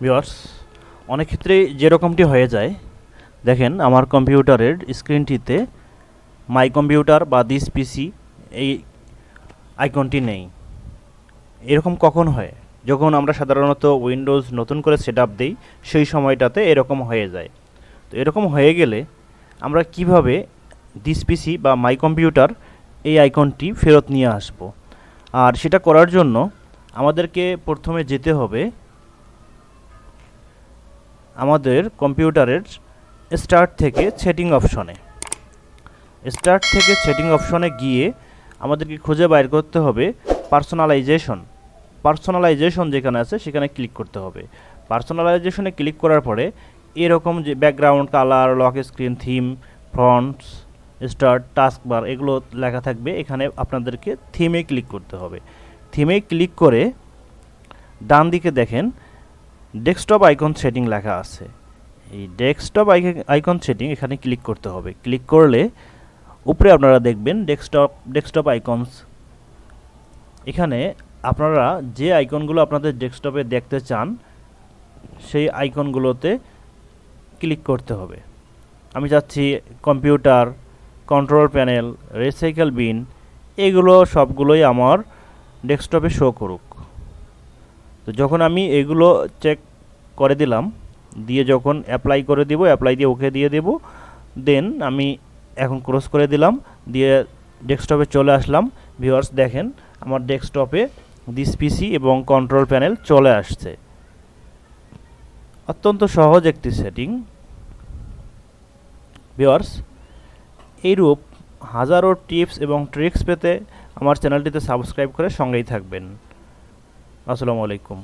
Viewers, অনেক ক্ষেত্রেই যেরকমটি হয়ে যায়, দেখেন আমার কম্পিউটারের স্ক্রিনটিতে মাই কম্পিউটার বা দিস পিসি এই আইকনটি নেই। এরকম কখন হয়? যখন আমরা সাধারণত উইন্ডোজ নতুন করে সেট আপ দিই, সেই সময়টাতে এরকম হয়ে যায়। তো এরকম হয়ে গেলে আমরা কিভাবে দিস পিসি বা মাই কম্পিউটার এই আইকনটি ফেরত নিয়ে আসব? আর সেটা করার জন্য আমাদেরকে প্রথমে যেতে হবে আমাদের কম্পিউটারের স্টার্ট থেকে সেটিং অপশনে। স্টার্ট থেকে সেটিং অপশনে গিয়ে আমাদেরকে খুঁজে বাইর করতে হবে পার্সোনালাইজেশন যেখানে আছে সেখানে ক্লিক করতে হবে। পার্সোনালাইজেশনে ক্লিক করার পরে এরকম যে background colour, lock screen, theme, fonts, start, taskbar এগুলো লেখা থাকবে। এখানে আপনাদেরকে থিমে ক্লিক করতে হবে। থিমে ক্লিক করে ডান দিকে দেখেন ডেস্কটপ আইকন সেটিং লেখা আছে। এই ডেস্কটপ আইকন সেটিং এখানে ক্লিক করতে হবে। ক্লিক করলে উপরে আপনারা দেখবেন ডেস্কটপ আইকনস। এখানে আপনারা যে আইকনগুলো আপনাদের ডেস্কটপে দেখতে চান সেই আইকনগুলোতে ক্লিক করতে হবে। আমি চাচ্ছি computer, control panel, recycle bin, এগুলো সবগুলোই আমার ডেস্কটপে শো করুক। তো যখন আমি এগুলো চেক করে দিলাম, দিয়ে যখন অ্যাপ্লাই করে দিব, অ্যাপ্লাই দিয়ে ওকে দিয়ে দেব, দেন আমি এখন ক্লোজ করে দিলাম, দিয়ে ডেস্কটপে চলে আসলাম। ভিউয়ার্স দেখেন আমার ডেস্কটপে দিস পিসি এবং কন্ট্রোল প্যানেল চলে আসছে। অত্যন্ত সহজ একটি সেটিং। ভিউয়ার্স, এইরূপ হাজারো টিপস এবং ট্রিক্স পেতে আমার চ্যানেলটিতে সাবস্ক্রাইব করে সঙ্গেই থাকবেন। আসসালামু আলাইকুম।